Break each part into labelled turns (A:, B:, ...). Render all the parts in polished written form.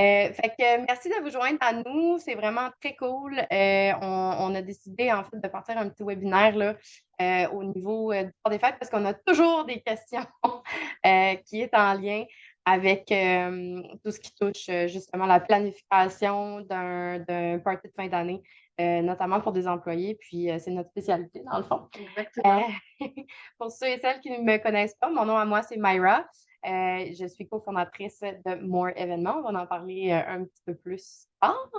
A: Fait que merci de vous joindre à nous. C'est vraiment très cool. On a décidé, en fait, de partir un petit webinaire là, au niveau du temps des fêtes parce qu'on a toujours des questions qui est en lien avec tout ce qui touche justement la planification d'un party de fin d'année, notamment pour des employés. Puis, c'est notre spécialité, dans le fond.
B: Exactement.
A: Euh, pour ceux et celles qui ne me connaissent pas, mon nom à moi, c'est Myra. Je suis cofondatrice de More Événements. On va en parler un petit peu plus tard.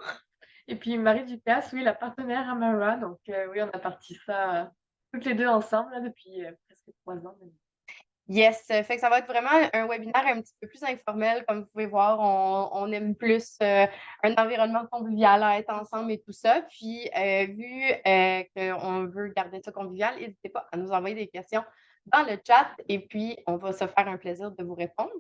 B: Et puis Marie Ducasse, oui, la partenaire Amara, donc oui, on a parti ça, toutes les 2 ensemble là depuis, presque 3 ans maintenant.
A: Yes, fait que ça va être vraiment un webinaire un petit peu plus informel. Comme vous pouvez voir, on aime plus un environnement convivial à être ensemble et tout ça. Puis, vu qu'on veut garder ça convivial, n'hésitez pas à nous envoyer des questions dans le chat et puis on va se faire un plaisir de vous répondre.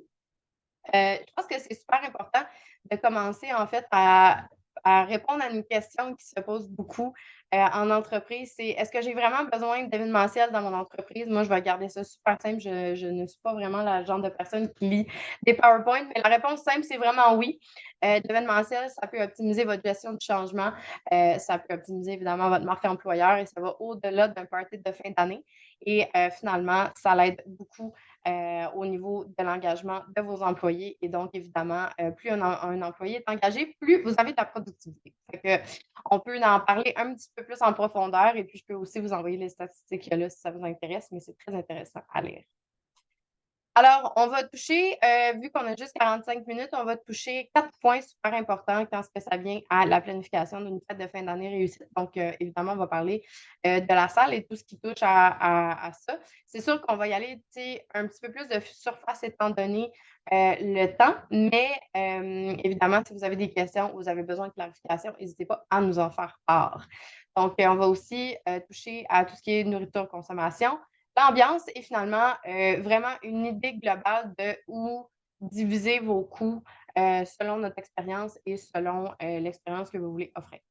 A: Je pense que c'est super important de commencer en fait à répondre à une question qui se pose beaucoup en entreprise. C'est est-ce que j'ai vraiment besoin d'événementiel dans mon entreprise? Moi, je vais garder ça super simple. Je ne suis pas vraiment la genre de personne qui lit des PowerPoint, mais la réponse simple, c'est vraiment oui. L'événementiel, ça peut optimiser votre gestion du changement. Ça peut optimiser évidemment votre marque employeur et ça va au-delà d'un party de fin d'année. Et finalement, ça l'aide beaucoup au niveau de l'engagement de vos employés. Et donc, évidemment, plus un employé est engagé, plus vous avez de la productivité. Fait que, on peut en parler un petit peu plus en profondeur et puis je peux aussi vous envoyer les statistiques là si ça vous intéresse, mais c'est très intéressant à lire. Alors, on va toucher, vu qu'on a juste 45 minutes, on va toucher 4 points super importants quand ce que ça vient à la planification d'une fête de fin d'année réussie. Donc, évidemment, on va parler de la salle et tout ce qui touche à ça. C'est sûr qu'on va y aller un petit peu plus de surface étant donné le temps, mais évidemment, si vous avez des questions ou vous avez besoin de clarification, n'hésitez pas à nous en faire part. Donc, on va aussi toucher à tout ce qui est nourriture, consommation, l'ambiance est finalement vraiment une idée globale de où diviser vos coûts selon notre expérience et selon l'expérience que vous voulez offrir.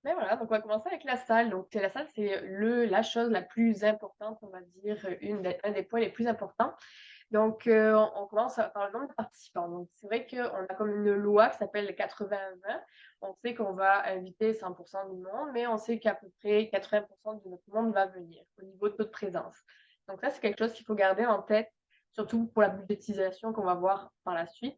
B: Mais voilà, donc on va commencer avec la salle. Donc la salle, c'est la chose la plus importante, on va dire, un des points les plus importants. Donc on commence par le nombre de participants. Donc c'est vrai qu'on a comme une loi qui s'appelle le 80-20. On sait qu'on va inviter 100 du monde, mais on sait qu'à peu près 80 de notre monde va venir au niveau de taux de présence. Donc ça, c'est quelque chose qu'il faut garder en tête, surtout pour la budgétisation qu'on va voir par la suite.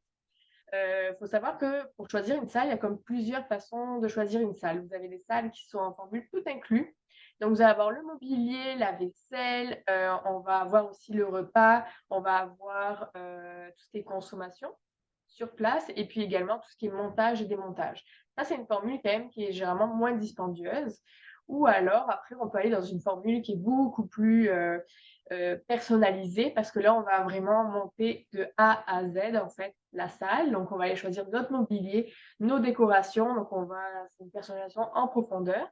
B: Faut savoir que pour choisir une salle, il y a comme plusieurs façons de choisir une salle. Vous avez des salles qui sont en formule tout inclus. Donc vous allez avoir le mobilier, la vaisselle, on va avoir aussi le repas, on va avoir, tout ce qui est consommation sur place et puis également tout ce qui est montage et démontage. Ça, c'est une formule quand même qui est généralement moins dispendieuse ou alors après on peut aller dans une formule qui est beaucoup plus, personnalisée parce que là, on va vraiment monter de A à Z, en fait, la salle. Donc on va aller choisir notre mobilier, nos décorations, donc on va c'est une personnalisation en profondeur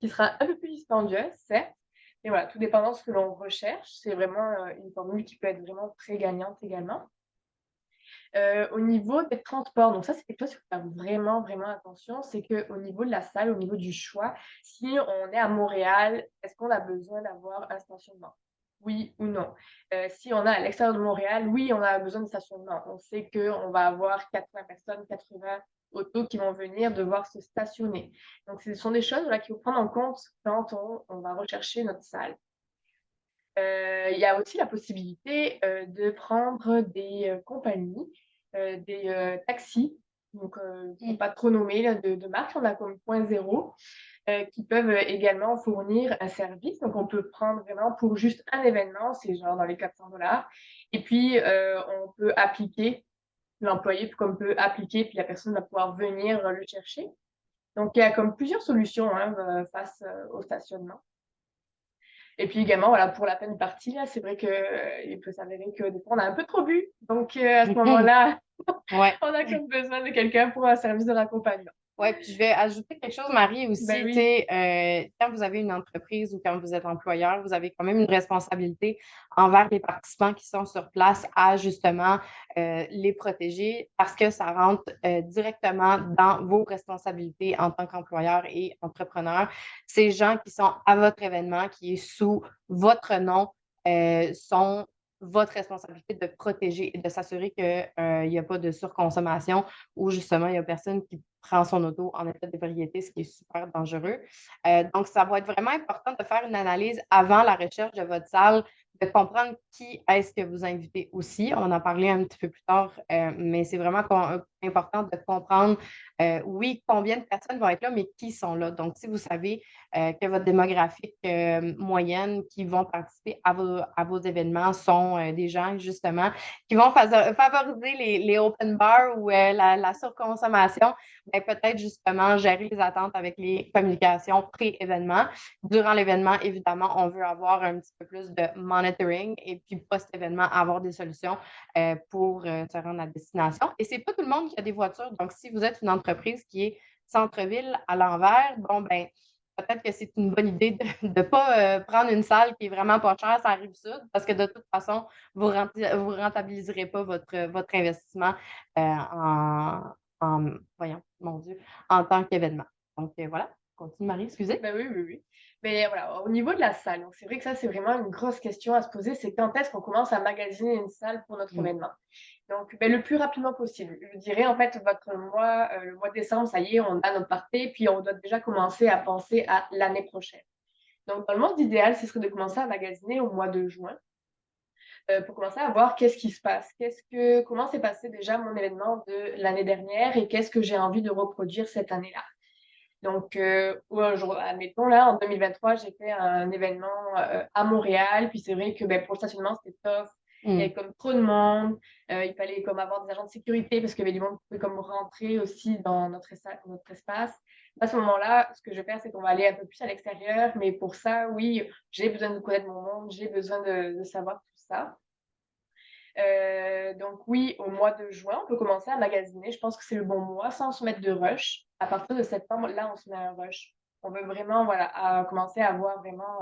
B: qui sera un peu plus dispendieuse, certes, mais voilà, tout dépendant de ce que l'on recherche. C'est vraiment, une formule qui peut être vraiment très gagnante également. Au niveau des transports, donc ça, c'est quelque chose qu'il faut faire vraiment, vraiment attention, c'est qu'au niveau de la salle, au niveau du choix, si on est à Montréal, est-ce qu'on a besoin d'avoir un stationnement? Oui ou non? Si on est à l'extérieur de Montréal, oui, on a besoin de stationnement. On sait qu'on va avoir 80 personnes, 80 autos qui vont venir devoir se stationner. Donc ce sont des choses, voilà, qu'il faut prendre en compte quand on va rechercher notre salle. Il y a aussi la possibilité, de prendre des, compagnies, des, taxis, donc pour
A: Mmh.
B: pas trop nommer là de marque, on a comme Point Zéro, qui peuvent, également fournir un service. Donc on peut prendre vraiment pour juste un événement, c'est genre dans les 400 et puis, on peut appliquer, l'employé comme peut appliquer, puis la personne va pouvoir venir, le chercher. Donc il y a comme plusieurs solutions, hein, face, au stationnement. Et puis également, voilà, pour la peine partie, là, c'est vrai que, il peut s'avérer que des fois, on a un peu trop bu. Donc, à ce moment-là,
A: Ouais.
B: on a comme besoin de quelqu'un pour un service de raccompagnement.
A: Oui, puis je vais ajouter quelque chose, Marie,
B: Ben
A: aussi, tu
B: oui,
A: sais, quand vous avez une entreprise ou quand vous êtes employeur, vous avez quand même une responsabilité envers les participants qui sont sur place à justement les protéger parce que ça rentre directement dans vos responsabilités en tant qu'employeur et entrepreneur. Ces gens qui sont à votre événement, qui est sous votre nom, sont votre responsabilité de protéger et de s'assurer qu'il n'y a pas de surconsommation ou justement, il y a personne qui prend son auto en état d'ébriété, ce qui est super dangereux. Donc, ça va être vraiment important de faire une analyse avant la recherche de votre salle, de comprendre qui est-ce que vous invitez aussi. On en parlait un petit peu plus tard, mais c'est vraiment important de comprendre, oui, combien de personnes vont être là, mais qui sont là. Donc, si vous savez que votre démographique moyenne qui vont participer à vos événements sont des gens, justement, qui vont favoriser les open bars ou la surconsommation, ben, peut-être justement gérer les attentes avec les communications pré-événement. Durant l'événement, évidemment, on veut avoir un petit peu plus de monitoring et puis post-événement, avoir des solutions pour se rendre à destination. Et c'est pas tout le monde qui a des voitures. Donc, si vous êtes une entreprise qui est centre-ville à l'envers, bon, ben, peut-être que c'est une bonne idée de ne pas prendre une salle qui est vraiment pas chère, ça arrive sud, parce que de toute façon, vous ne rentabiliserez pas votre investissement voyons, mon Dieu, en tant qu'événement. Donc, voilà, continue Marie, excusez.
B: Ben oui, oui, oui. Mais voilà, au niveau de la salle, donc c'est vrai que ça, c'est vraiment une grosse question à se poser, c'est quand est-ce qu'on commence à magasiner une salle pour notre
A: Mm.
B: événement? Donc, ben, le plus rapidement possible. Je dirais, en fait, le mois de décembre, ça y est, on a notre party, puis on doit déjà commencer à penser à l'année prochaine. Donc, dans le monde idéal, ce serait de commencer à magasiner au mois de juin, pour commencer à voir qu'est-ce qui se passe. Comment s'est passé déjà mon événement de l'année dernière et qu'est-ce que j'ai envie de reproduire cette année-là. Donc, admettons, là, en 2023, j'ai fait un événement à Montréal. Puis c'est vrai que ben, pour le stationnement, c'était tough. Il y
A: Mm.
B: avait comme trop de monde. Il fallait comme avoir des agents de sécurité parce qu'il y avait du monde qui pouvait comme rentrer aussi dans notre espace. À ce moment-là, ce que je vais faire, c'est qu'on va aller un peu plus à l'extérieur. Mais pour ça, oui, j'ai besoin de connaître mon monde, j'ai besoin de savoir tout ça. Donc oui, au mois de juin, on peut commencer à magasiner. Je pense que c'est le bon mois sans se mettre de rush. À partir de septembre, là, on se met un rush. On veut vraiment, voilà, commencer à avoir vraiment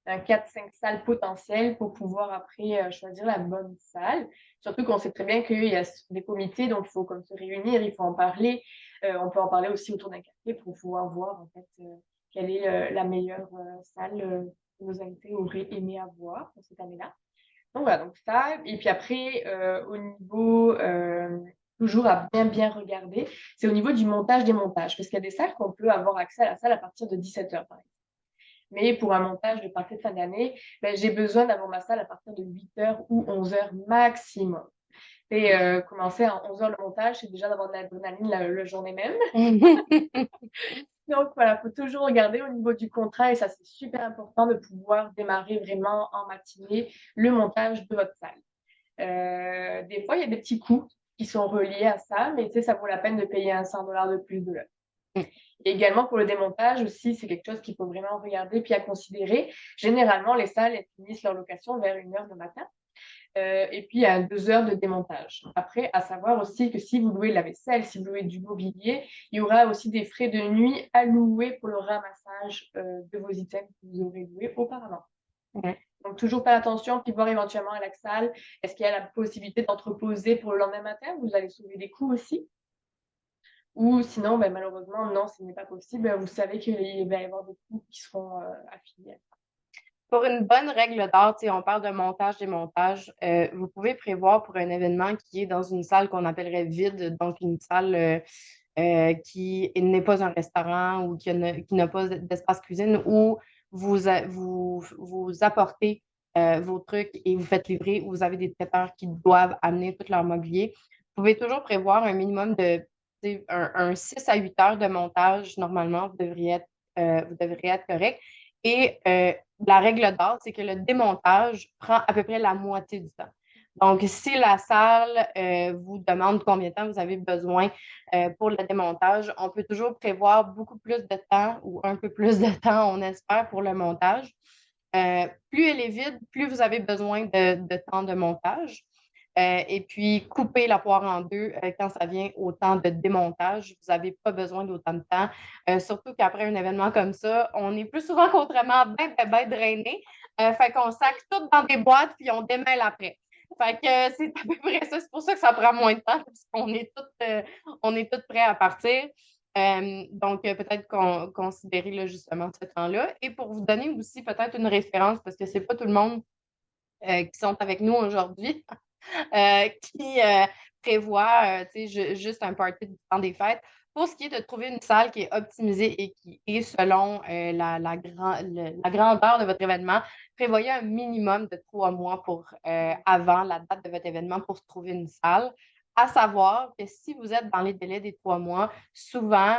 B: un 4-5 salles potentielles pour pouvoir après choisir la bonne salle. Surtout qu'on sait très bien qu'il y a des comités, donc il faut comme se réunir, il faut en parler. On peut en parler aussi autour d'un café pour pouvoir voir en fait quelle est la meilleure salle que nos invités auraient aimé avoir pour cette année-là. Donc voilà, donc ça et puis après, au niveau, toujours à bien, bien regarder, c'est au niveau du montage des montages. Parce qu'il y a des salles qu'on peut avoir accès à la salle à partir de 17h par exemple. Mais pour un montage de party de fin d'année, ben, j'ai besoin d'avoir ma salle à partir de 8h ou 11h maximum. Et commencer à 11h le montage, c'est déjà d'avoir de l'adrénaline la journée même. Donc voilà, faut toujours regarder au niveau du contrat et ça, c'est super important de pouvoir démarrer vraiment en matinée le montage de votre salle. Des fois, il y a des petits coûts qui sont reliés à ça, mais tu sais, ça vaut la peine de payer un 100 $ de plus de l'heure. Et également pour le démontage aussi, c'est quelque chose qu'il faut vraiment regarder puis à considérer. Généralement, les salles, elles finissent leur location vers 1h du matin. Et puis, il y a 2 heures de démontage. Après, à savoir aussi que si vous louez la vaisselle, si vous louez du mobilier, il y aura aussi des frais de nuit à louer pour le ramassage de vos items que vous aurez loués auparavant.
A: Ouais.
B: Donc, toujours faire attention, puis voir éventuellement à la salle, est-ce qu'il y a la possibilité d'entreposer pour le lendemain matin? Vous allez sauver des coûts aussi. Ou sinon, ben, malheureusement, non, ce n'est pas possible. Vous savez qu'il va y avoir des coûts qui seront affiliés.
A: Pour une bonne règle d'art, on parle de montage, démontage. Vous pouvez prévoir pour un événement qui est dans une salle qu'on appellerait vide, donc une salle qui n'est pas un restaurant ou qui n'a pas d'espace cuisine, où vous apportez vos trucs et vous faites livrer, où vous avez des traiteurs qui doivent amener tout leur mobilier. Vous pouvez toujours prévoir un minimum de un 6 à 8 heures de montage. Normalement, vous devriez être correct. Et la règle d'or, c'est que le démontage prend à peu près la moitié du temps. Donc, si la salle vous demande combien de temps vous avez besoin pour le démontage, on peut toujours prévoir beaucoup plus de temps ou un peu plus de temps, on espère, pour le montage. Plus elle est vide, plus vous avez besoin de temps de montage. Et puis, couper la poire en deux quand ça vient au temps de démontage. Vous n'avez pas besoin d'autant de temps. Surtout qu'après un événement comme ça, on est plus souvent qu'autrement bien drainé. Fait qu'on sac tout dans des boîtes puis on démêle après. Fait que c'est à peu près ça. C'est pour ça que ça prend moins de temps parce qu'on est toutes prêts à partir. Donc, peut-être considérer là, justement ce temps-là. Et pour vous donner aussi peut-être une référence, parce que c'est pas tout le monde qui sont avec nous aujourd'hui, qui prévoient juste un party du temps des fêtes. Pour ce qui est de trouver une salle qui est optimisée et qui est selon la grandeur de votre événement, prévoyez un minimum de 3 mois avant la date de votre événement pour trouver une salle. À savoir que si vous êtes dans les délais des 3 mois, souvent,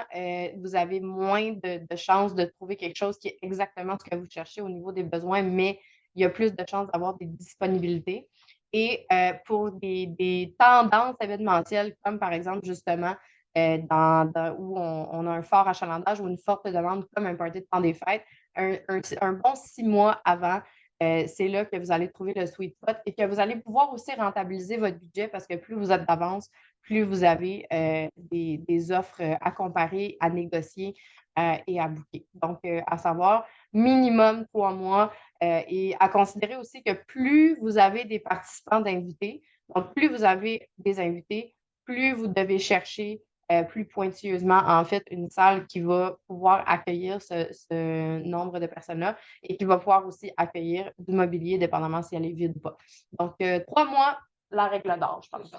A: vous avez moins de chances de trouver quelque chose qui est exactement ce que vous cherchez au niveau des besoins, mais il y a plus de chances d'avoir des disponibilités. Et pour des tendances événementielles, comme par exemple, justement, où on a un fort achalandage ou une forte demande, comme un party de temps des fêtes, un bon 6 mois avant, c'est là que vous allez trouver le sweet spot et que vous allez pouvoir aussi rentabiliser votre budget parce que plus vous êtes d'avance, plus vous avez des offres à comparer, à négocier et à booker. Donc, à savoir, minimum 3 mois et à considérer aussi que plus vous avez des participants d'invités, donc plus vous avez des invités, plus vous devez chercher plus pointilleusement, en fait, une salle qui va pouvoir accueillir ce nombre de personnes-là et qui va pouvoir aussi accueillir du mobilier, dépendamment si elle est vide ou pas. Donc, 3 mois, la règle d'or, je pense.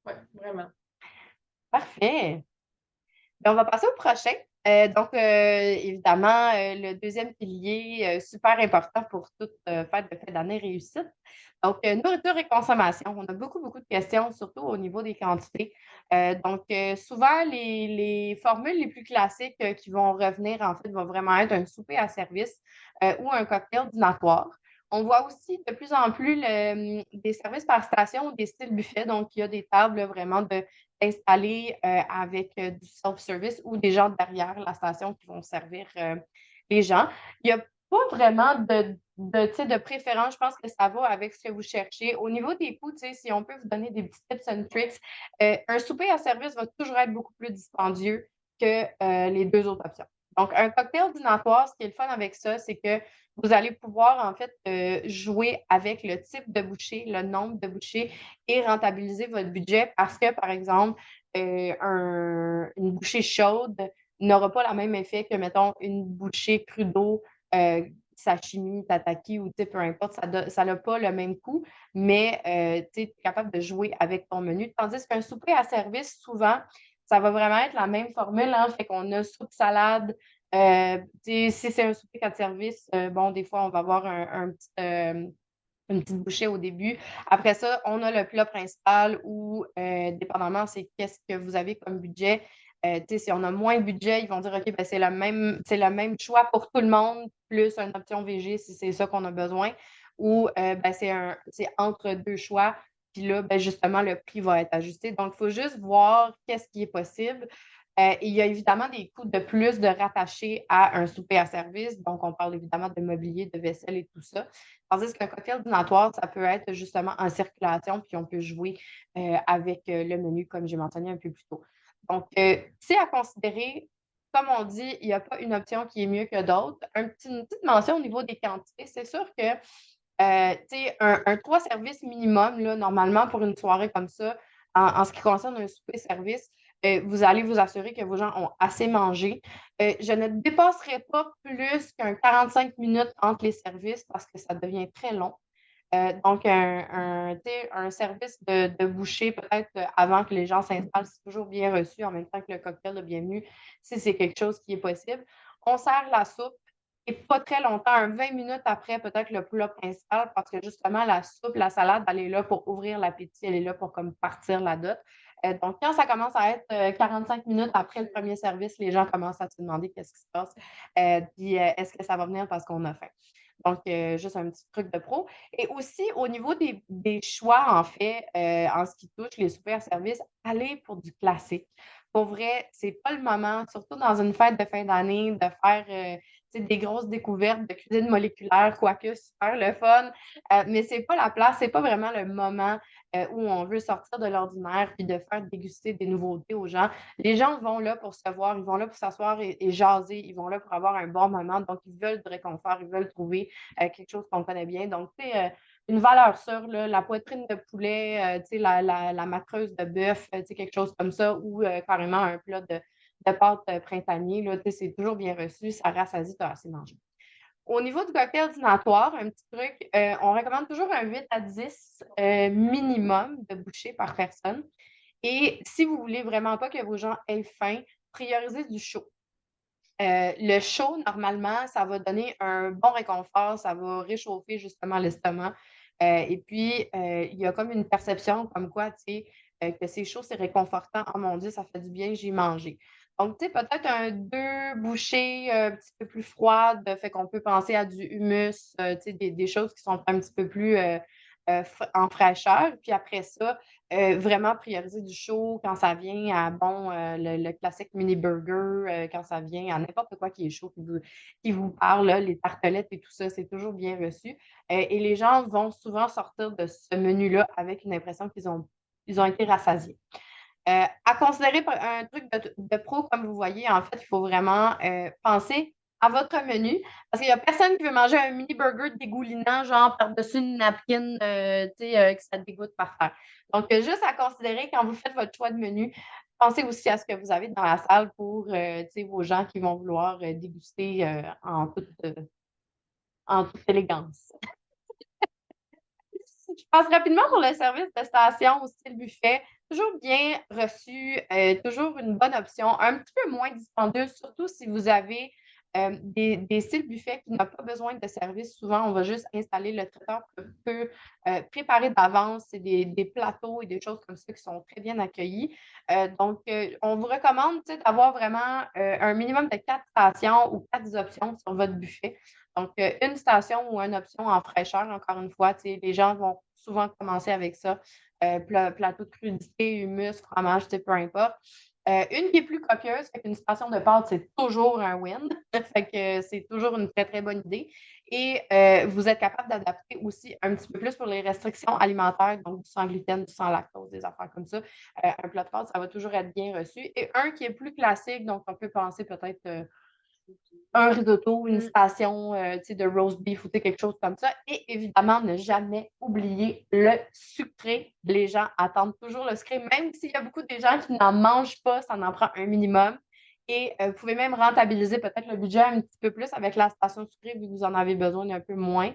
B: Oui, vraiment.
A: Parfait. Bien, on va passer au prochain. Évidemment, le deuxième pilier, super important pour toute fête de fin d'année réussite. Donc, nourriture et consommation. On a beaucoup, beaucoup de questions, surtout au niveau des quantités. Souvent, les formules les plus classiques qui vont revenir, en fait, vont vraiment être un souper à service ou un cocktail dînatoire. On voit aussi de plus en plus des services par station ou des styles buffet. Donc, il y a des tables vraiment installées avec du self-service ou des gens derrière la station qui vont servir les gens. Il n'y a pas vraiment de préférence. Je pense que ça va avec ce que vous cherchez. Au niveau des coûts, si on peut vous donner des petits tips and tricks, un souper à service va toujours être beaucoup plus dispendieux que les deux autres options. Donc, un cocktail dînatoire, ce qui est le fun avec ça, c'est que vous allez pouvoir, en fait, jouer avec le type de bouchée, le nombre de bouchées et rentabiliser votre budget parce que, par exemple, une bouchée chaude n'aura pas le même effet que, mettons, une bouchée cru d'eau, sashimi, tataki ou peu importe, ça n'a pas le même coût, mais tu es capable de jouer avec ton menu. Tandis qu'un souper à service, souvent, ça va vraiment être la même formule, hein, fait qu'on a soupe, salade, si c'est un souper à service, bon, des fois, on va avoir une petite bouchée au début. Après ça, on a le plat principal où, dépendamment, c'est qu'est-ce que vous avez comme budget. Si on a moins de budget, ils vont dire, OK, ben, c'est le même choix pour tout le monde, plus une option VG si c'est ça qu'on a besoin. Ou ben, c'est entre deux choix. Puis là, ben, justement, le prix va être ajusté. Donc, il faut juste voir qu'est-ce qui est possible. Il y a évidemment des coûts de plus de rattacher à un souper à service. Donc, on parle évidemment de mobilier, de vaisselle et tout ça. Tandis qu'un cocktail dînatoire, ça peut être justement en circulation, puis on peut jouer avec le menu, comme j'ai mentionné un peu plus tôt. Donc, c'est à considérer. Comme on dit, il n'y a pas une option qui est mieux que d'autres. Une petite mention au niveau des quantités. C'est sûr que un 3 services minimum, là, normalement, pour une soirée comme ça, en ce qui concerne un souper-service, vous allez vous assurer que vos gens ont assez mangé. Je ne dépasserai pas plus qu'un 45 minutes entre les services parce que ça devient très long. Donc, un service de boucher, peut-être avant que les gens s'installent, c'est toujours bien reçu, en même temps que le cocktail de bienvenue, si c'est quelque chose qui est possible. On sert la soupe et pas très longtemps, 20 minutes après, peut-être le plat principal, parce que justement, la soupe, la salade, elle est là pour ouvrir l'appétit, elle est là pour comme partir la dot. Donc, quand ça commence à être 45 minutes après le premier service, les gens commencent à se demander qu'est-ce qui se passe, puis est-ce que ça va venir parce qu'on a faim. Donc, juste un petit truc de pro. Et aussi, au niveau des choix, en fait, en ce qui touche les soupers services, allez pour du classique. Pour vrai, c'est pas le moment, surtout dans une fête de fin d'année, de faire des grosses découvertes de cuisine moléculaire, quoique super le fun. Mais c'est pas la place, c'est pas vraiment le moment où on veut sortir de l'ordinaire puis de faire déguster des nouveautés aux gens. Les gens vont là pour se voir, ils vont là pour s'asseoir et jaser, ils vont là pour avoir un bon moment. Donc, ils veulent du réconfort, ils veulent trouver quelque chose qu'on connaît bien. Donc, tu sais, une valeur sûre, là, la poitrine de poulet, tu sais, la macreuse de bœuf, tu sais, quelque chose comme ça, ou carrément un plat de pâtes printanier, là, tu sais, c'est toujours bien reçu, ça rassasie, tu as assez mangé. Au niveau du cocktail dînatoire, un petit truc, on recommande toujours un 8 à 10 minimum de bouchées par personne. Et si vous voulez vraiment pas que vos gens aient faim, priorisez du chaud. Le chaud, normalement, ça va donner un bon réconfort, ça va réchauffer justement l'estomac. Et puis, il y a comme une perception comme quoi, tu sais, que c'est chaud, c'est réconfortant. Oh mon Dieu, ça fait du bien, j'ai mangé. Donc, tu sais, peut-être un 2 bouchées un petit peu plus froides, fait qu'on peut penser à du hummus, tu sais, des choses qui sont un petit peu plus en fraîcheur. Puis après ça, vraiment prioriser du chaud quand ça vient à, bon, le classique mini burger, quand ça vient à n'importe quoi qui est chaud, qui vous parle, là, les tartelettes et tout ça, c'est toujours bien reçu. Et les gens vont souvent sortir de ce menu-là avec une impression qu'ils ont été rassasiés. À considérer un truc de pro, comme vous voyez, en fait, il faut vraiment penser à votre menu parce qu'il n'y a personne qui veut manger un mini burger dégoulinant, genre par-dessus une napkin, tu sais, que ça dégoûte par terre. Donc, juste à considérer quand vous faites votre choix de menu, pensez aussi à ce que vous avez dans la salle pour tu sais, vos gens qui vont vouloir déguster en toute élégance. Je passe rapidement pour le service de station au style buffet. Toujours bien reçu, toujours une bonne option, un petit peu moins dispendieux, surtout si vous avez des styles buffets qui n'ont pas besoin de service. Souvent, on va juste installer le traiteur peut préparer d'avance. C'est des plateaux et des choses comme ça qui sont très bien accueillis. Donc, on vous recommande d'avoir vraiment un minimum de 4 stations ou 4 options sur votre buffet. Donc, une station ou une option en fraîcheur, encore une fois, les gens vont souvent commencer avec ça. Plateau de crudité, hummus, fromage, peu importe. Une qui est plus copieuse, fait qu'une station de pâtes, c'est toujours un win. Fait que c'est toujours une très, très bonne idée. Et vous êtes capable d'adapter aussi un petit peu plus pour les restrictions alimentaires, donc du sans gluten, du sans lactose, des affaires comme ça. Un plat de pâtes, ça va toujours être bien reçu. Et un qui est plus classique, donc on peut penser peut-être un risotto, une station de roast beef ou quelque chose comme ça. Et évidemment, ne jamais oublier le sucré. Les gens attendent toujours le sucré, même s'il y a beaucoup de gens qui n'en mangent pas, ça en prend un minimum. Et vous pouvez même rentabiliser peut-être le budget un petit peu plus avec la station sucrée, vu que vous en avez besoin d'un peu moins.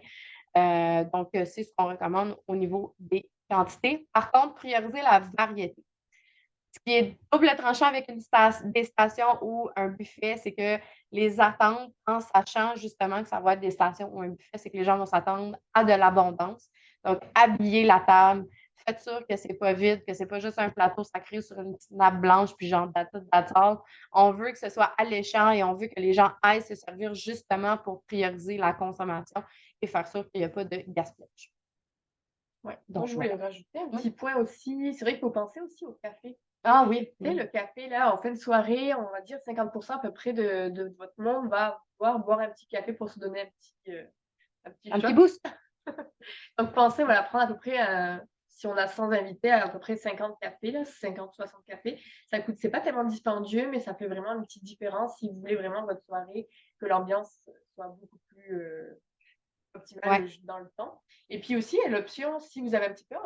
A: Donc, c'est ce qu'on recommande au niveau des quantités. Par contre, prioriser la variété. Ce qui est double tranchant avec des stations ou un buffet, c'est que les attentes, en sachant justement que ça va être des stations ou un buffet, c'est que les gens vont s'attendre à de l'abondance. Donc, habiller la table, faites sûr que c'est pas vide, que c'est pas juste un plateau sacré sur une petite nappe blanche, puis genre d'attente. On veut que ce soit alléchant et on veut que les gens aillent se servir justement pour prioriser la consommation et faire sûr qu'il n'y a pas de gaspillage.
B: Ouais. Moi,
A: Donc,
B: je voulais
A: voilà.
B: rajouter un
A: Oui.
B: petit point aussi. C'est vrai qu'il faut penser aussi au café.
A: Ah oui.
B: Tu sais, le café, là, en fin de soirée, on va dire 50% à peu près de votre monde va pouvoir boire un petit café pour se donner un petit
A: Un petit
B: shot.
A: boost.
B: Donc, pensez, voilà, prendre à peu près, si on a 100 invités, à peu près 50 cafés, là, 50-60 cafés. Ça coûte, c'est pas tellement dispendieux, mais ça fait vraiment une petite différence si vous voulez vraiment votre soirée, que l'ambiance soit beaucoup plus optimale
A: Ouais.
B: dans le temps. Et puis aussi, l'option, si vous avez un petit peu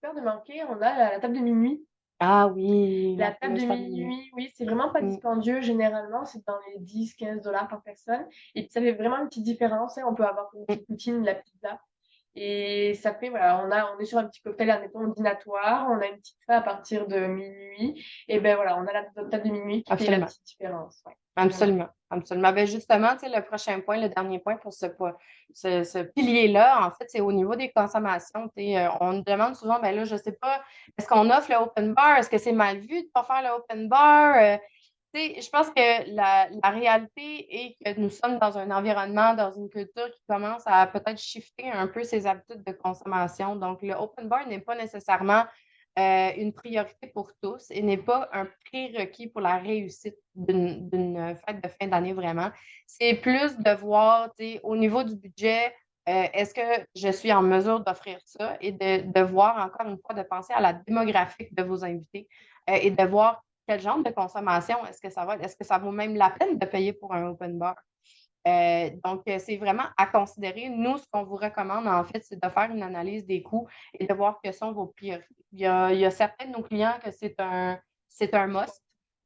B: peur de manquer, on a la table de minuit.
A: Ah oui,
B: La
A: la
B: table de
A: fameuse table de nuit.
B: minuit, oui, c'est vraiment pas
A: Mmh.
B: dispendieux généralement, c'est dans les 10-15 $ par personne et puis ça fait vraiment une petite différence, hein. On peut avoir une
A: Mmh.
B: petite poutine, la pizza et ça fait voilà, on est sur un petit cocktail, admettons, dînatoire, on a une petite fin à partir de minuit et ben voilà, on a la table de minuit qui fait la
A: Absolument,
B: petite différence, ouais, vraiment.
A: absolument, absolument. Ben, justement, tu sais, le prochain point, le dernier point pour ce pilier-là, en fait, c'est au niveau des consommations. Tu sais, on nous demande souvent, ben là, je sais pas, est-ce qu'on offre le open bar? Est-ce que c'est mal vu de ne pas faire le open bar? Tu sais, je pense que la réalité est que nous sommes dans un environnement, dans une culture qui commence à peut-être shifter un peu ses habitudes de consommation. Donc, le open bar n'est pas nécessairement une priorité pour tous et n'est pas un prérequis pour la réussite d'une fête de fin d'année vraiment. C'est plus de voir, tu sais, au niveau du budget, est-ce que je suis en mesure d'offrir ça et de voir encore une fois, de penser à la démographique de vos invités et de voir quel genre de consommation est-ce que ça vaut même la peine de payer pour un open bar? Donc, c'est vraiment à considérer. Nous, ce qu'on vous recommande, en fait, c'est de faire une analyse des coûts et de voir quelles sont vos priorités. Il y a certains de nos clients que c'est un must.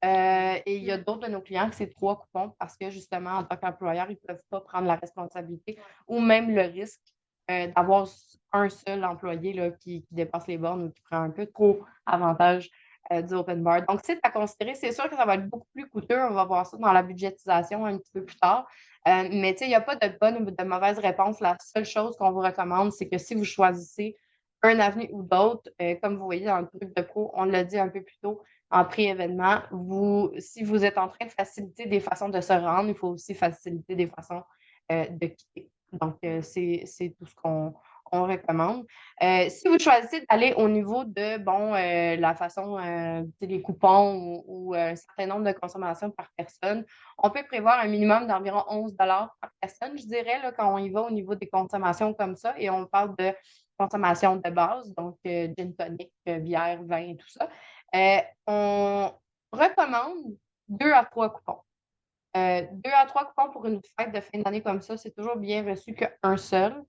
A: Et il y a d'autres de nos clients que c'est 3 coupons parce que justement, en tant qu'employeur, ils ne peuvent pas prendre la responsabilité ou même le risque d'avoir un seul employé là, qui dépasse les bornes ou qui prend un peu trop avantage du open bar. Donc, c'est à considérer. C'est sûr que ça va être beaucoup plus coûteux. On va voir ça dans la budgétisation un petit peu plus tard. Mais tu sais, il n'y a pas de bonne ou de mauvaise réponse. La seule chose qu'on vous recommande, c'est que si vous choisissez un avenue ou d'autres, comme vous voyez dans le truc de pro, on l'a dit un peu plus tôt, en pré-événement, si vous êtes en train de faciliter des façons de se rendre, il faut aussi faciliter des façons de quitter. Donc, c'est tout ce qu'on recommande. Si vous choisissez d'aller au niveau de, bon, la façon, des coupons ou un certain nombre de consommations par personne, on peut prévoir un minimum d'environ 11 par personne, je dirais, là, quand on y va au niveau des consommations comme ça. Et on parle de consommation de base, donc gin tonic, bière, vin et tout ça. On recommande 2 à 3 coupons. 2 à 3 coupons pour une fête de fin d'année comme ça, c'est toujours bien reçu qu'un seul.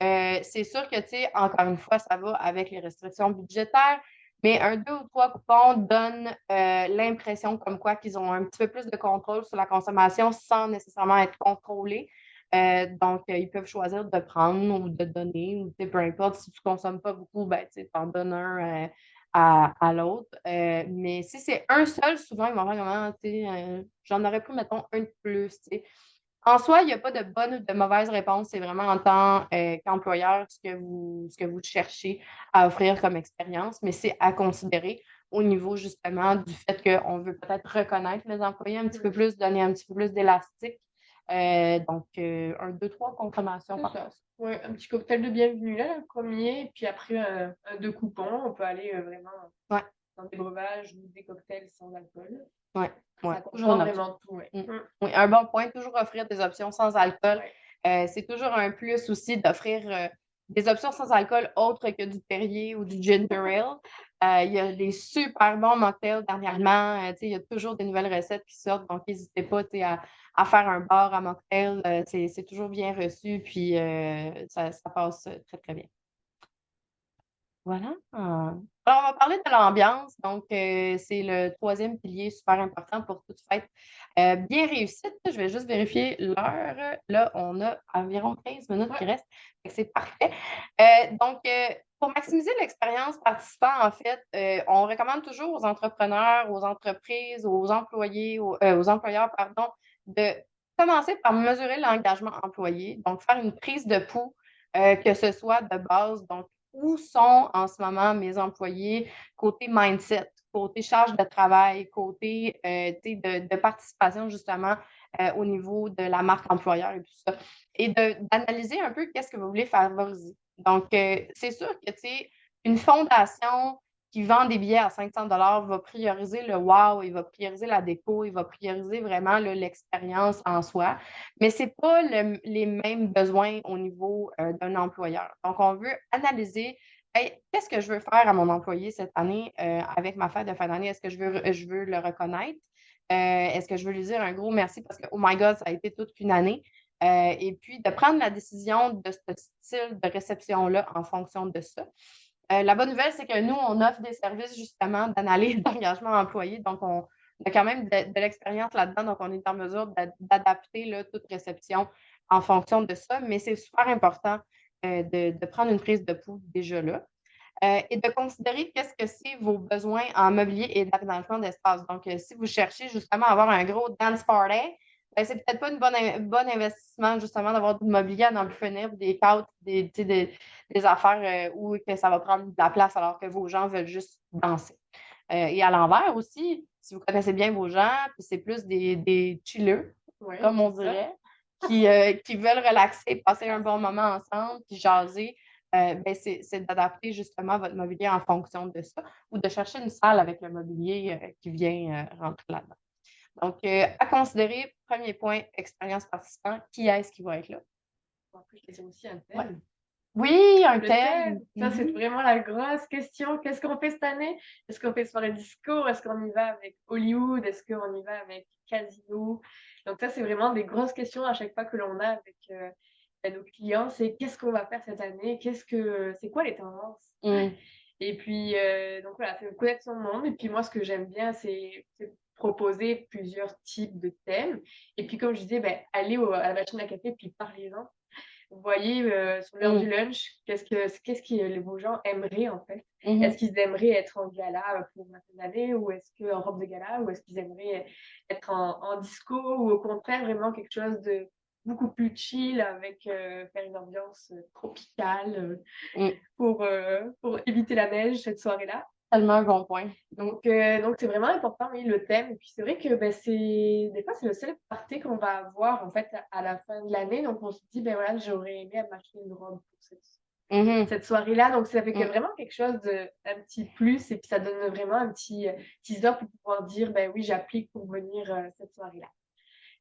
A: C'est sûr que, tu sais, encore une fois, ça va avec les restrictions budgétaires, mais un 2 ou 3 coupons donne l'impression comme quoi qu'ils ont un petit peu plus de contrôle sur la consommation sans nécessairement être contrôlés. Donc, ils peuvent choisir de prendre ou de donner, ou peu importe. Si tu ne consommes pas beaucoup, ben, tu en donnes un à l'autre. Mais si c'est un seul, souvent, ils vont faire comment, tu sais, j'en aurais pris, mettons, un de plus, tu sais. En soi, il n'y a pas de bonne ou de mauvaise réponse. C'est vraiment en tant qu'employeur ce que vous cherchez à offrir comme expérience, mais c'est à considérer au niveau justement du fait qu'on veut peut-être reconnaître les employés un petit peu plus, donner un petit peu plus d'élastique. Donc, un, deux, trois consommations
B: C'est
A: par
B: ça.
A: personne.
B: Oui, un petit cocktail de bienvenue là, le premier, puis après un 2 coupons, on peut aller vraiment
A: Ouais,
B: dans des breuvages ou des cocktails sans alcool.
A: ouais, ouais.
B: Ça
A: Toujours
B: comprend
A: une option.
B: vraiment tout, oui.
A: Mm. Oui, un bon point, toujours offrir des options sans alcool.
B: Ouais.
A: C'est toujours un plus aussi d'offrir des options sans alcool autres que du Perrier ou du Ginger Ale. Il y a des super bons mocktails dernièrement. Tu sais, il y a toujours des nouvelles recettes qui sortent, donc n'hésitez pas, tu sais, à faire un bar à mocktail. C'est toujours bien reçu, puis ça passe très, très bien. Voilà. Alors, on va parler de l'ambiance. Donc, c'est le troisième pilier super important pour toute fête bien réussite. Je vais juste vérifier l'heure. Là, on a environ 15 minutes qui
B: Ouais.
A: restent. Fait que c'est parfait. Donc, pour maximiser l'expérience participant, en fait, on recommande toujours aux entrepreneurs, aux entreprises, aux employés, aux employeurs, pardon, de commencer par mesurer l'engagement employé. Donc, faire une prise de pouls, que ce soit de base. Donc, où sont en ce moment mes employés côté mindset, côté charge de travail, côté de participation justement au niveau de la marque employeur et tout ça. Et d'analyser un peu qu'est-ce que vous voulez favoriser. Donc, c'est sûr que une fondation qui vend des billets à 500 va prioriser le wow, il va prioriser la déco, il va prioriser vraiment là, l'expérience en soi. Mais ce n'est pas les mêmes besoins au niveau d'un employeur. Donc, on veut analyser hey, qu'est-ce que je veux faire à mon employé cette année avec ma fête de fin d'année? Est-ce que je veux le reconnaître? Est-ce que je veux lui dire un gros merci parce que, oh my God, ça a été toute une année? Et puis, de prendre la décision de ce style de réception-là en fonction de ça. La bonne nouvelle, c'est que nous, on offre des services justement d'analyse d'engagement employé. Donc, on a quand même de l'expérience là-dedans. Donc, on est en mesure d'adapter là, toute réception en fonction de ça. Mais c'est super important de prendre une prise de pouls déjà là. Et de considérer qu'est-ce que c'est vos besoins en mobilier et d'aménagement d'espace. Donc, si vous cherchez justement à avoir un gros dance party, ben, c'est peut-être pas une bonne investissement justement d'avoir du mobilier à n'en plus finir, des couches, des affaires où que ça va prendre de la place alors que vos gens veulent juste danser. Et à l'envers aussi, si vous connaissez bien vos gens, puis c'est plus des chilleux,
B: Ouais,
A: comme on
B: c'est ça.
A: dirait, qui veulent relaxer, passer un bon moment ensemble, puis jaser, ben c'est d'adapter justement votre mobilier en fonction de ça ou de chercher une salle avec le mobilier qui vient rentrer là-dedans. Donc, à considérer, premier point, expérience participant, qui est-ce qui va être là?
B: En plus, c'est aussi un
A: Ouais.
B: thème.
A: Oui, un
B: Le thème,
A: thème.
B: ça, c'est
A: Mhm.
B: vraiment la grosse question. Qu'est-ce qu'on fait cette année? Est-ce qu'on fait soirée disco? Est-ce qu'on y va avec Hollywood? Est-ce qu'on y va avec Casino? Donc ça, c'est vraiment des grosses questions à chaque fois que l'on a avec nos clients. C'est qu'est-ce qu'on va faire cette année? C'est quoi les tendances?
A: Mm.
B: Et puis, donc voilà, c'est connaître son monde. Et puis moi, ce que j'aime bien, c'est proposer plusieurs types de thèmes et puis comme je disais, allez à la machine à café puis parlez-en. Vous voyez, sur l'heure
A: Mmh.
B: du lunch, qu'est-ce que les beaux gens aimeraient, en fait? Est-ce
A: Mmh.
B: qu'ils aimeraient être en gala, pour la fin d'année ou est-ce qu'en robe de gala ou est-ce qu'ils aimeraient être en disco ou au contraire vraiment quelque chose de beaucoup plus chill avec, faire une ambiance, tropicale,
A: Mmh.
B: pour éviter la neige cette soirée-là?
A: Tellement un bon point.
B: Donc c'est vraiment important, oui, le thème et puis c'est vrai que, c'est des fois, c'est le seul party qu'on va avoir, en fait, à la fin de l'année donc on se dit: «Ben, voilà, j'aurais aimé m'acheter une robe pour
A: Mmh.
B: cette soirée-là», donc ça fait que
A: Mmh.
B: vraiment quelque chose de un petit plus et puis ça donne vraiment un petit, teaser pour pouvoir dire: «Ben, oui, j'applique pour venir, cette soirée-là».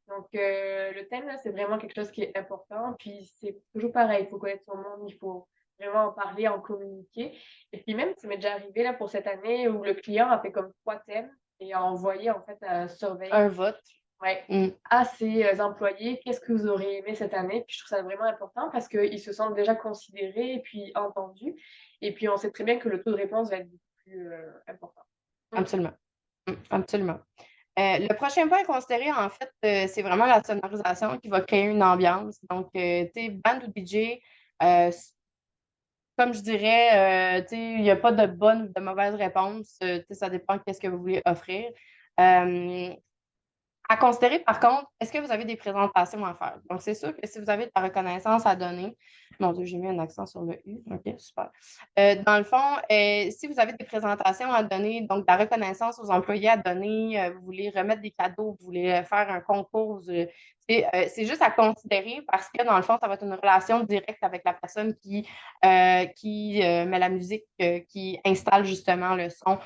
B: Donc le thème là, c'est vraiment quelque chose qui est important. Puis c'est toujours pareil, il faut connaître son monde, il faut vraiment en parler, en communiquer. Et puis même, ça m'est déjà arrivé là pour cette année où le client a fait comme 3 thèmes et a envoyé en fait un survey,
A: Un vote.
B: ouais,
A: Mmh.
B: à ses, employés. Qu'est-ce que vous auriez aimé cette année? Puis je trouve ça vraiment important parce qu'ils se sentent déjà considérés et puis entendus. Et puis on sait très bien que le taux de réponse va être beaucoup plus, important. Mmh.
A: Absolument. Mmh. Absolument. Le prochain point à considérer, en fait, c'est vraiment la sonorisation qui va créer une ambiance. Donc, tu sais, band ou DJ, s comme je dirais, tu sais, il y a pas de bonne ou de mauvaise réponse, tu sais, ça dépend qu'est-ce que vous voulez offrir. Hem À considérer par contre, est-ce que vous avez des présentations à faire? Donc, c'est sûr que si vous avez de la reconnaissance à donner, mon Dieu, j'ai mis un accent sur le U, OK, super. Dans le fond, si vous avez des présentations à donner, donc de la reconnaissance aux employés à donner, vous voulez remettre des cadeaux, vous voulez faire un concours, c'est juste à considérer parce que dans le fond, ça va être une relation directe avec la personne qui met la musique, qui installe justement le son.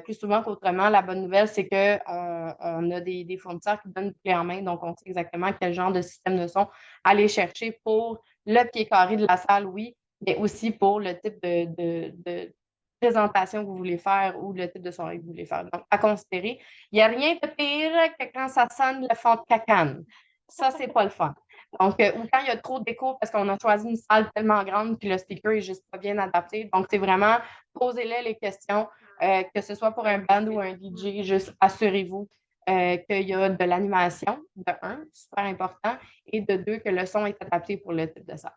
A: Plus souvent qu'autrement, la bonne nouvelle, c'est qu'on a des fournisseurs qui donnent une clé en main, donc on sait exactement quel genre de système de son aller chercher pour le pied carré de la salle, oui, mais aussi pour le type de présentation que vous voulez faire ou le type de soirée que vous voulez faire. Donc, à considérer. Il n'y a rien de pire que quand ça sonne le fond de cacane. Ça, c'est pas le fun. Donc, ou quand il y a trop d'écho parce qu'on a choisi une salle tellement grande puis le speaker est juste pas bien adapté. Donc, c'est vraiment posez-les les questions, que ce soit pour un band ou un DJ, juste assurez-vous qu'il y a de l'animation, de un, super important, et de deux, que le son est adapté pour le type de salle.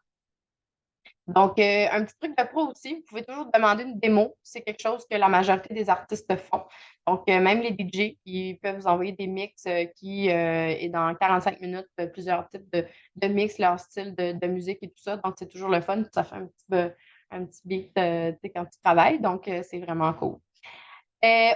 A: Donc, un petit truc de pro aussi, vous pouvez toujours demander une démo. C'est quelque chose que la majorité des artistes font. Donc, même les DJ, ils peuvent vous envoyer des mix qui est dans 45 minutes, plusieurs types de mix, leur style de musique et tout ça. Donc, c'est toujours le fun. Ça fait un petit beat tu sais, quand tu travailles. Donc, c'est vraiment cool.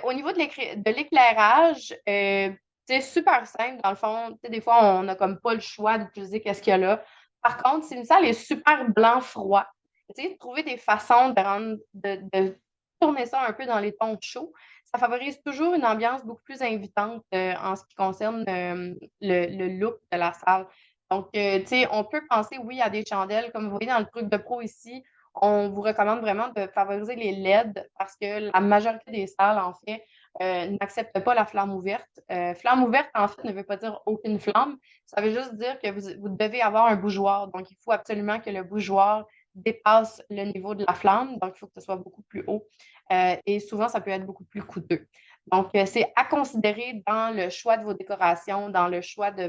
A: Au niveau de l'éclairage, c'est super simple dans le fond. Tu sais, des fois, on n'a comme pas le choix d'utiliser qu'est-ce qu'il y a là. Par contre, si une salle est super blanc-froid, essayez de trouver des façons de tourner ça un peu dans les tons chauds. Ça favorise toujours une ambiance beaucoup plus invitante, en ce qui concerne, le look de la salle. Donc, tu sais, on peut penser, oui, à des chandelles. Comme vous voyez dans le truc de pro ici, on vous recommande vraiment de favoriser les LED parce que la majorité des salles, en fait, n'acceptent pas la flamme ouverte. Flamme ouverte, en fait, ne veut pas dire aucune flamme. Ça veut juste dire que vous devez avoir un bougeoir. Donc, il faut absolument que le bougeoir dépasse le niveau de la flamme. Donc, il faut que ce soit beaucoup plus haut. Et souvent, ça peut être beaucoup plus coûteux. Donc, c'est à considérer dans le choix de vos décorations, dans le choix de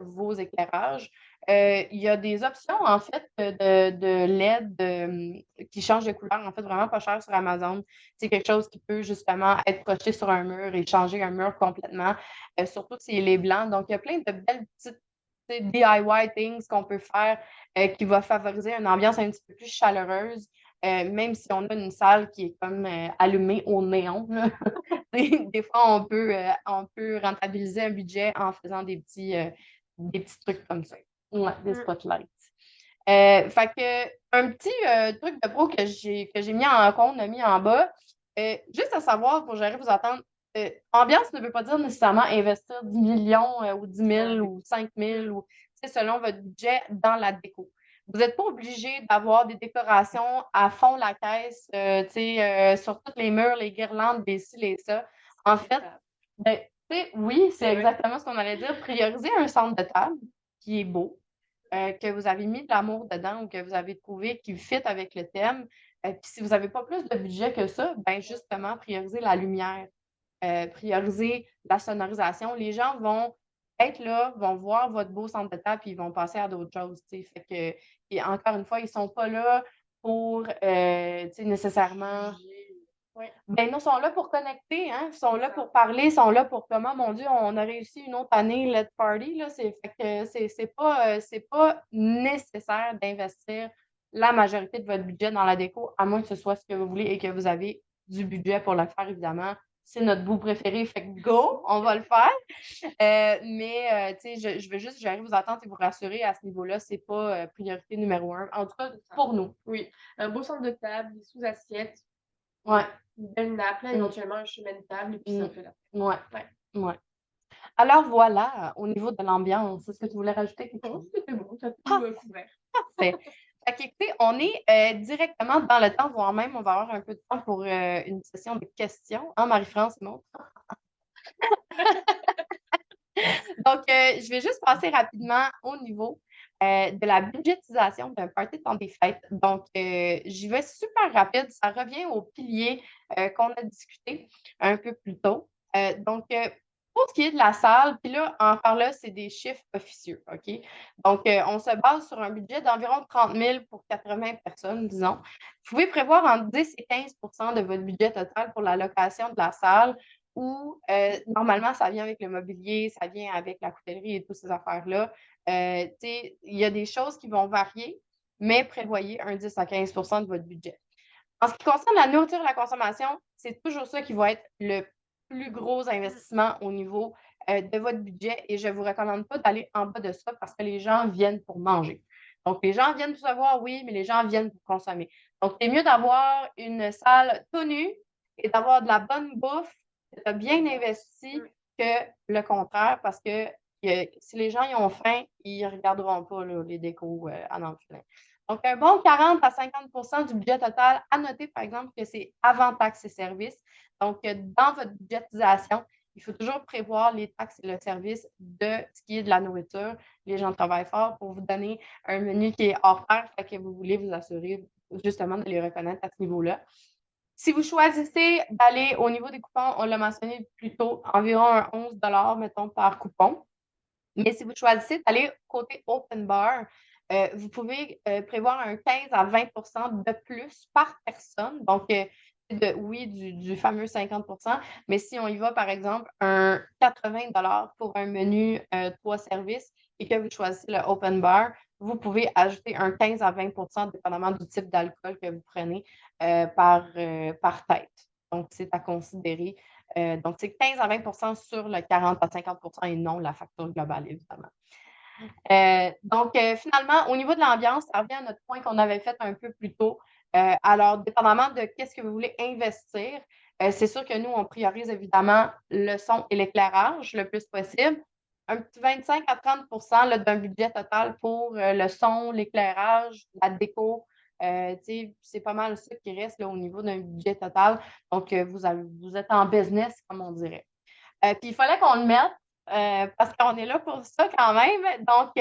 A: vos éclairages. Il y a des options, en fait, de LED qui changent de couleur, en fait, vraiment pas cher sur Amazon. C'est quelque chose qui peut justement être projeté sur un mur et changer un mur complètement, surtout s'il est blanc. Donc, il y a plein de belles petites tu sais, DIY things qu'on peut faire qui va favoriser une ambiance un petit peu plus chaleureuse, même si on a une salle qui est comme allumée au néon. Là. Des fois, on peut rentabiliser un budget en faisant des petits trucs comme ça. Ouais, des
B: Mmh.
A: spotlights. Fait que un petit, truc de pro que j'ai mis en bas, juste à savoir pour gérer vos attentes, ambiance ne veut pas dire nécessairement investir 10 000 000 ou 10
B: Ah
A: 000
B: oui.
A: ou 5
B: Mmh.
A: 000 ou tu sais, selon votre budget dans la déco. Vous êtes pas obligé d'avoir des décorations à fond la caisse, tu sais, sur tous les murs, les guirlandes, les ci, les ça. En
B: C'est
A: fait,
B: ça.
A: ben, tu sais, oui, c'est
B: C'est ouais.
A: exactement ce qu'on allait dire. Prioriser un centre de table qui est beau, que vous avez mis de l'amour dedans ou que vous avez trouvé qui fit avec le thème. Puis si vous n'avez pas plus de budget que ça, ben justement, prioriser la lumière, prioriser la sonorisation, les gens vont être là, vont voir votre beau centre de table, puis ils vont passer à d'autres choses, tu sais. Fait que et encore une fois, ils sont pas là pour, tu sais, nécessairement
B: Ouais,
A: ben non, ils sont là pour connecter, hein, ils sont
B: c'est
A: là
B: ça.
A: pour parler, ils sont là pour comment, mon Dieu, on a réussi une autre année Let Party, là, fait que c'est pas nécessaire d'investir la majorité de votre budget dans la déco, à moins que ce soit ce que vous voulez et que vous avez du budget pour le faire, évidemment. C'est notre bout préféré, fait que go, on va le faire. Mais, tu sais, je veux juste gérer vos attentes et vous rassurer à ce niveau-là, c'est pas priorité numéro un, en tout cas
B: C'est ça.
A: pour nous.
B: Oui, un beau centre de table, des sous-assiettes,
A: Ouais.
B: une belle nappe, là,
A: Mm.
B: éventuellement un chemin de table, et puis ça
A: Mm.
B: fait la
A: Ouais.
B: Ouais.
A: Ouais. Alors voilà, au niveau de l'ambiance, est-ce que tu voulais rajouter quelque
B: Non,
A: chose?
B: c'était bon, tu as tout,
A: Ah,
B: couvert.
A: parfait. Fait qu'écoutez, on est directement dans le temps, voire même on va avoir un peu de temps pour une session de questions. Hein, Marie-France, non? Donc, je vais juste passer rapidement au niveau de la budgétisation d'un party de temps des fêtes. Donc, j'y vais super rapide. Ça revient aux piliers qu'on a discuté un peu plus tôt. Pour ce qui est de la salle, puis là, encore là, c'est des chiffres officieux, OK? Donc, on se base sur un budget d'environ 30 000 pour 80 personnes, disons. Vous pouvez prévoir entre 10 et 15 de votre budget total pour la location de la salle où normalement, ça vient avec le mobilier, ça vient avec la coutellerie et toutes ces affaires-là. Il y a des choses qui vont varier, mais prévoyez un 10 à 15 de votre budget. En ce qui concerne la nourriture et la consommation, c'est toujours ça qui va être le plus gros investissement au niveau de votre budget et je ne vous recommande pas d'aller en bas de ça parce que les gens viennent pour manger. Donc, les gens viennent pour savoir, oui, mais les gens viennent pour consommer. Donc, c'est mieux d'avoir une salle tenue et d'avoir de la bonne bouffe que tu as bien investi que le contraire parce que si les gens y ont faim, ils ne regarderont pas là, les décos à n'en plus. Donc, un bon 40 à 50 du budget total. À noter, par exemple, que c'est avant taxes et services. Donc, dans votre budgétisation, il faut toujours prévoir les taxes et le service de ce qui est de la nourriture. Les gens travaillent fort pour vous donner un menu qui est hors pair, fait que vous voulez vous assurer justement de les reconnaître à ce niveau-là. Si vous choisissez d'aller au niveau des coupons, on l'a mentionné plus tôt, environ un 11 mettons, par coupon. Mais si vous choisissez d'aller côté open bar, vous pouvez prévoir un 15 à 20 de plus par personne. Donc, oui, du fameux 50 mais si on y va, par exemple, un 80 pour un menu 3 services et que vous choisissez le open bar, vous pouvez ajouter un 15 à 20 dépendamment du type d'alcool que vous prenez par tête. Donc, c'est à considérer. Donc, c'est 15 à 20 sur le 40 à 50 et non la facture globale, évidemment. Finalement, au niveau de l'ambiance, ça revient à notre point qu'on avait fait un peu plus tôt. Alors, dépendamment de qu'est-ce que vous voulez investir, c'est sûr que nous, on priorise évidemment le son et l'éclairage le plus possible. Un petit 25 à 30 d'un budget total pour le son, l'éclairage, la déco. C'est pas mal ça qui reste là, au niveau d'un budget total. Donc, vous êtes en business, comme on dirait. Puis il fallait qu'on le mette parce qu'on est là pour ça quand même. Donc,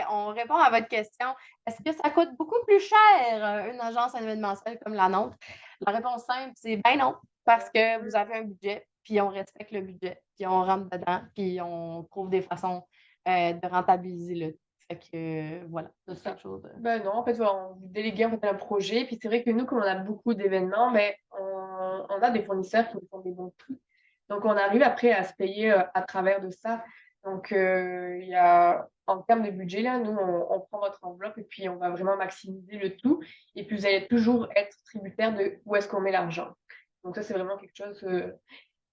A: on répond à votre question. Est-ce que ça coûte beaucoup plus cher une agence événementielle comme la nôtre? La réponse simple, c'est ben non, parce que vous avez un budget, puis on respecte le budget, puis on rentre dedans, puis on trouve des façons de rentabiliser le tout. Fait que voilà, c'est quelque chose de...
B: Ben non, en fait, voilà, on déléguait en fait un projet. Puis c'est vrai que nous, comme on a beaucoup d'événements, mais on a des fournisseurs qui nous font des bons prix. Donc, on arrive après à se payer à travers de ça. Donc, il y a, en termes de budget, là, nous, on prend votre enveloppe et puis on va vraiment maximiser le tout. Et puis, vous allez toujours être tributaire de où est-ce qu'on met l'argent. Donc, ça, c'est vraiment quelque chose,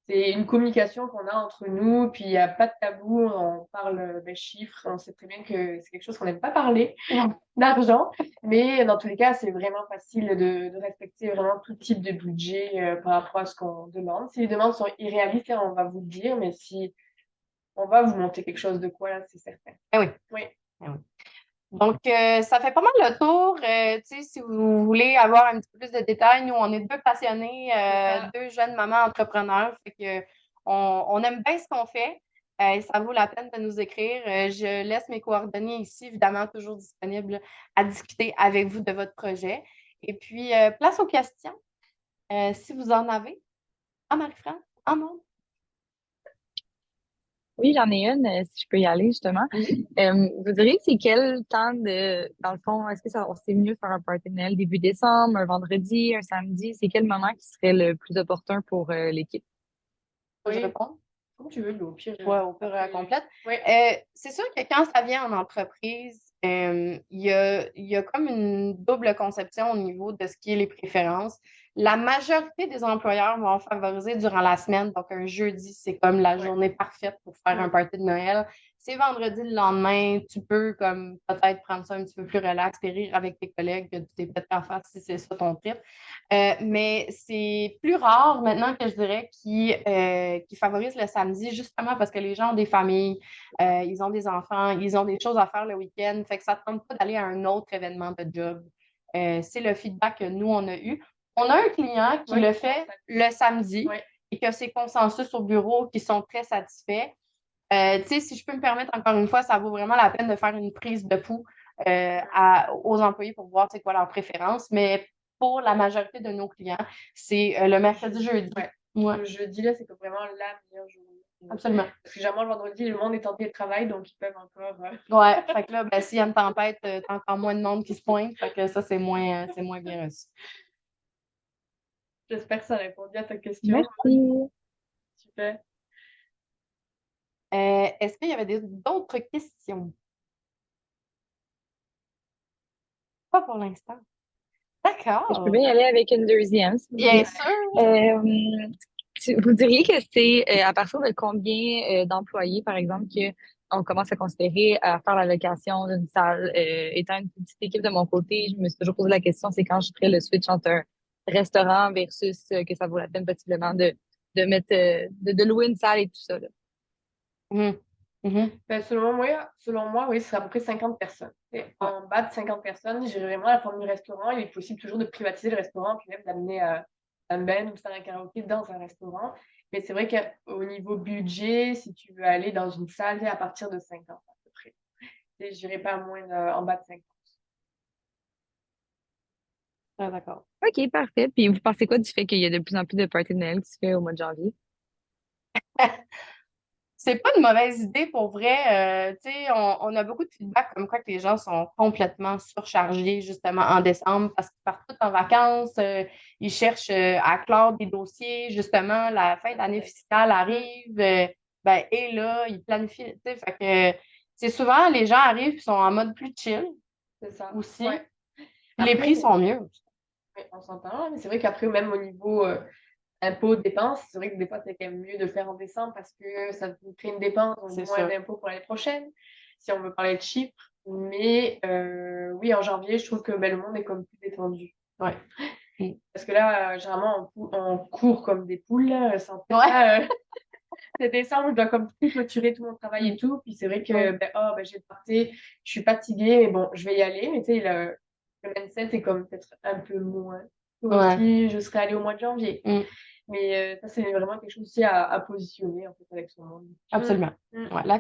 B: c'est une communication qu'on a entre nous, puis il n'y a pas de tabou, on parle des chiffres, on sait très bien que c'est quelque chose qu'on n'aime pas parler, d'argent, mais dans tous les cas, c'est vraiment facile de respecter vraiment tout type de budget par rapport à ce qu'on demande. Si les demandes sont irréalistes, là, on va vous le dire, mais si on va vous monter quelque chose de quoi, là, c'est certain.
A: Eh oui.
B: Oui.
A: Eh oui. Donc, ça fait pas mal le tour. Si vous voulez avoir un petit peu plus de détails, nous, on est deux passionnés, deux jeunes mamans entrepreneurs. Fait que on aime bien ce qu'on fait. Et ça vaut la peine de nous écrire. Je laisse mes coordonnées ici, évidemment, toujours disponibles à discuter avec vous de votre projet. Et puis, place aux questions, si vous en avez. Ah, Marie-France? Ah non?
C: Oui, j'en ai une, si je peux y aller, justement.
B: Oui.
C: Vous diriez que c'est quel temps dans le fond, est-ce que c'est mieux de faire un party de Noël début décembre, un vendredi, un samedi? C'est quel moment qui serait le plus opportun pour l'équipe?
A: Je
B: Oui,
A: réponds.
B: comme tu veux, mais au pire,
A: Ouais, au pire,
B: après,
A: complète.
B: oui,
A: C'est sûr que quand ça vient en entreprise, il y a comme une double conception au niveau de ce qui est les préférences. La majorité des employeurs vont favoriser durant la semaine, donc un jeudi, c'est comme la
B: ouais.
A: journée parfaite pour faire un party de Noël. C'est vendredi le lendemain, tu peux comme peut-être prendre ça un petit peu plus relax et rire avec tes collègues que tu t'es fait en face si c'est ça ton trip. Mais c'est plus rare maintenant que je dirais qui favorisent le samedi, justement parce que les gens ont des familles, ils ont des enfants, ils ont des choses à faire le week-end. Fait que ça ne tente pas d'aller à un autre événement de job. C'est le feedback que nous, on a eu. On a un client qui
B: Oui,
A: le fait le samedi
B: oui,
A: et qui a ses consensus au bureau qui sont très satisfaits. Tu sais, si je peux me permettre, encore une fois, ça vaut vraiment la peine de faire une prise de pouls aux employés pour voir c'est quoi leur préférence. Mais pour la majorité de nos clients, c'est le mercredi, jeudi.
B: ouais.
A: Ouais,
B: Le jeudi, là, c'est comme vraiment la meilleure journée.
A: absolument.
B: Parce que généralement, le vendredi, le monde est en télétravail, donc ils peuvent encore.
A: Ouais, fait que là, ben, s'il y a une tempête, t'as encore moins de monde qui se pointe. Fait que ça, c'est moins bien reçu.
B: J'espère que ça répond bien à ta question.
C: Merci.
B: Super.
A: Est-ce qu'il y avait d'autres questions? Pas pour l'instant.
C: Je peux
A: D'accord.
C: bien y aller avec une deuxième, si vous
A: Bien
C: voulez.
A: sûr.
C: Euh, Vous diriez que c'est à partir de combien d'employés, par exemple, que on commence à considérer à faire la location d'une salle? Étant une petite équipe de mon côté, je me suis toujours posé la question, c'est quand je ferais le switch entre un restaurant versus que ça vaut la peine possiblement de mettre de louer une salle et tout ça, là.
A: Mhm. Mhm.
B: Ben, selon moi, oui, ce serait à peu près 50 personnes. Et en bas de 50 personnes, j'irais vraiment la formule restaurant. Il est possible toujours de privatiser le restaurant, puis même d'amener un band ou faire un karaoké dans un restaurant. Mais c'est vrai qu'au niveau budget, si tu veux aller dans une salle, c'est à partir de 50 à peu près. Et j'irais pas moins en bas de 50.
A: Très d'accord.
C: OK, parfait. Puis vous pensez quoi du fait qu'il y a de plus en plus de parties de Noël qui se fait au mois de janvier?
A: C'est pas une mauvaise idée pour vrai. Tu sais, on a beaucoup de feedback comme quoi que les gens sont complètement surchargés justement en décembre parce qu'ils partent tous en vacances. Ils cherchent à clore des dossiers. Justement, la fin d'année fiscale arrive. Ben, et là, ils planifient. Tu sais, fait que c'est souvent les gens arrivent et sont en mode plus chill
B: C'est ça.
A: aussi.
B: Ouais.
A: Les
B: Après,
A: prix sont mieux.
B: ouais, on s'entend, hein, mais c'est vrai qu'après, même au niveau impôts, dépenses, c'est vrai que des fois, c'est quand même mieux de le faire en décembre parce que ça vous crée une dépense, donc
A: C'est
B: moins
A: ça.
B: d'impôts pour l'année prochaine, si on veut parler de chiffres. Mais oui, en janvier, je trouve que ben, le monde est comme plus détendu.
A: Ouais. Mm.
B: Parce que là, généralement, on court comme des poules, là, sans
A: Ouais.
B: ça. C'est décembre, je dois comme tout clôturer tout mon travail et tout. Puis c'est vrai que
A: Ouais.
B: j'ai parté, je suis fatiguée, mais bon, je vais y aller. Mais tu sais, le mindset est comme peut-être un peu moins. Comme
A: Ouais.
B: si je serais allée au mois de janvier.
A: Mm.
B: Mais ça, c'est vraiment quelque chose aussi à positionner en fait avec son monde.
A: Absolument.
B: Mm.
A: Ouais. La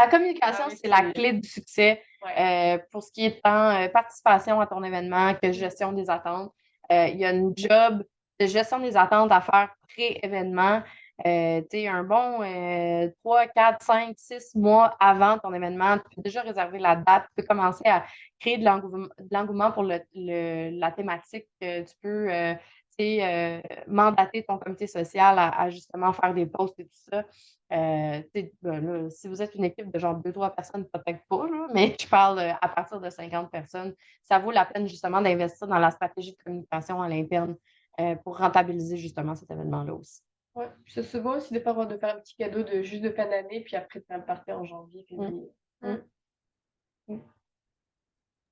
A: communication,
B: Ah oui,
A: c'est la clé du succès
B: ouais.
A: pour ce qui est tant participation à ton événement que gestion des attentes. Il y a une job de gestion des attentes à faire pré-événement. Tu sais, un bon 3, 4, 5, 6 mois avant ton événement, tu peux déjà réserver la date, tu peux commencer à créer de l'engouement pour la thématique. Tu peux tu sais, mandater ton comité social à justement faire des posts et tout ça. Ben là, si vous êtes une équipe de genre 2-3 personnes, peut-être pas, là, mais je parle à partir de 50 personnes. Ça vaut la peine justement d'investir dans la stratégie de communication à l'interne pour rentabiliser justement cet événement-là aussi.
B: Ouais. Puis ça se voit aussi des fois de faire un petit cadeau juste de fin d'année, puis après de partir en janvier,
A: Mm,
B: février.
A: mm, mm.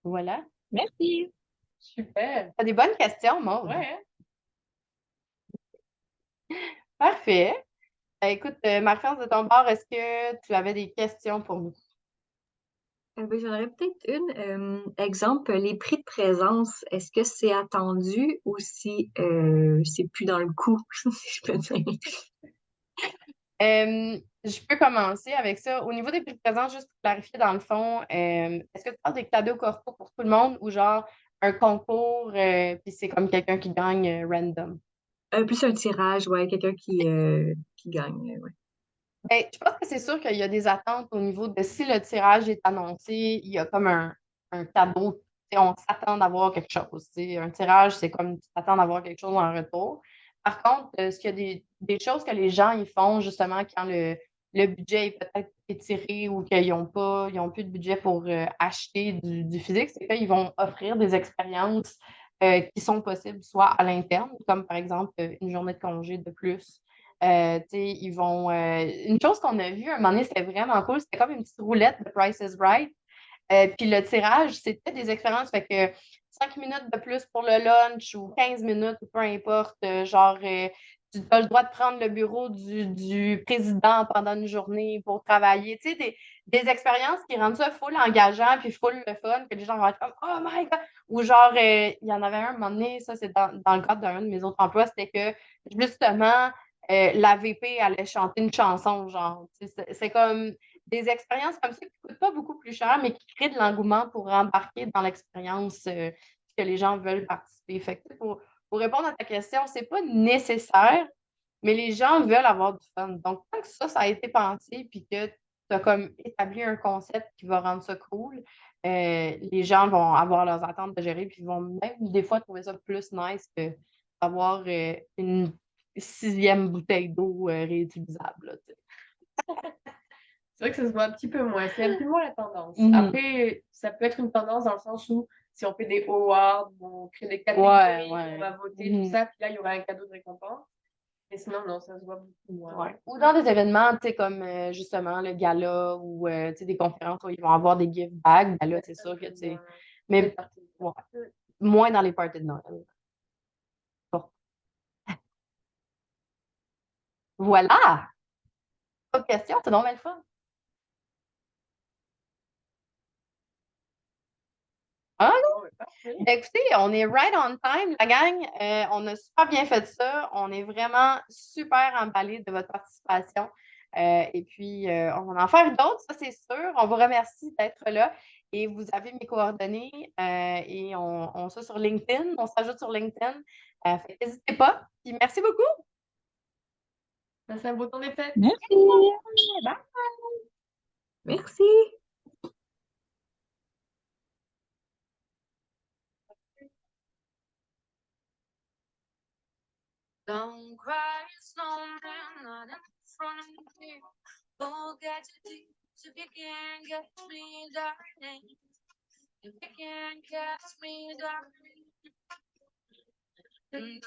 A: Voilà.
C: Merci.
B: Super.
A: T'as des bonnes questions, Maud.
B: Ouais, hein?
A: Parfait. Écoute, Marie-France de ton bord, est-ce que tu avais des questions pour nous?
D: Ben, j'en aurais peut-être une. Exemple, les prix de présence, est-ce que c'est attendu ou si c'est plus dans le coup, si je peux dire?
A: Je peux commencer avec ça. Au niveau des prix de présence, juste pour clarifier dans le fond, est-ce que tu parles des cadeaux corpo pour tout le monde ou genre un concours, puis c'est comme quelqu'un qui gagne random?
D: Plus un tirage, ouais, quelqu'un qui gagne, ouais.
A: Ben, je pense que c'est sûr qu'il y a des attentes au niveau de si le tirage est annoncé, il y a comme un cadeau. Tu sais, on s'attend d'avoir quelque chose. Tu sais. Un tirage, c'est comme tu t'attends d'avoir quelque chose en retour. Par contre, est-ce qu'il y a des choses que les gens ils font justement quand le budget est peut-être étiré ou qu'ils n'ont plus de budget pour acheter du physique, c'est qu'ils vont offrir des expériences qui sont possibles soit à l'interne, comme par exemple une journée de congé de plus. Tu sais, ils vont. Une chose qu'on a vue un moment donné, c'était vraiment cool. C'était comme une petite roulette de Price is Right. Puis le tirage, c'était des expériences. Fait que 5 minutes de plus pour le lunch ou 15 minutes, ou peu importe. Tu as le droit de prendre le bureau du président pendant une journée pour travailler. Tu sais, des expériences qui rendent ça full engageant puis full le fun, que les gens vont être comme Oh my God! Ou genre, il y en avait un moment donné, ça c'est dans le cadre d'un de mes autres emplois, c'était que justement, la VP allait chanter une chanson, genre. C'est comme des expériences comme ça qui ne coûtent pas beaucoup plus cher, mais qui créent de l'engouement pour embarquer dans l'expérience que les gens veulent participer. Fait que, pour répondre à ta question, c'est pas nécessaire, mais les gens veulent avoir du fun. Donc, tant que ça a été pensé, puis que tu as comme établi un concept qui va rendre ça cool, les gens vont avoir leurs attentes de gérer, puis ils vont même des fois trouver ça plus nice que d'avoir une 6e bouteille d'eau réutilisable. Là, tu sais.
B: C'est vrai que ça se voit un petit peu moins. C'est un peu moins la tendance.
A: Mhm.
B: Après, ça peut être une tendance dans le sens où si on fait des awards, on crée des catégories,
A: Ouais,
B: on
A: ouais.
B: va voter,
A: Mhm.
B: tout ça, puis là, il y aura un cadeau de récompense. Et sinon, non, ça se voit beaucoup moins.
A: Ouais. Ou dans des événements, tu sais, comme justement le gala ou tu sais, des conférences où ils vont avoir des gift bags, ben là, c'est sûr que tu sais. Mais ouais, moins dans les parties de Noël. Bon. Voilà! Pas de questions, c'est donc bien le fun. Ah non? Ben, écoutez, on est right on time, la gang. On a super bien fait ça. On est vraiment super emballés de votre participation. Et puis, on va en faire d'autres, ça c'est sûr. On vous remercie d'être là. Et vous avez mes coordonnées et on se sur LinkedIn. On s'ajoute sur LinkedIn. Fait que n'hésitez pas. Puis merci beaucoup.
B: C'est un beau temps des fêtes.
C: Merci.
A: Bye.
D: Merci.
E: Don't cry, snowman, not in front of me. Forget if you can get me, darling. If you can catch me, darling. Don't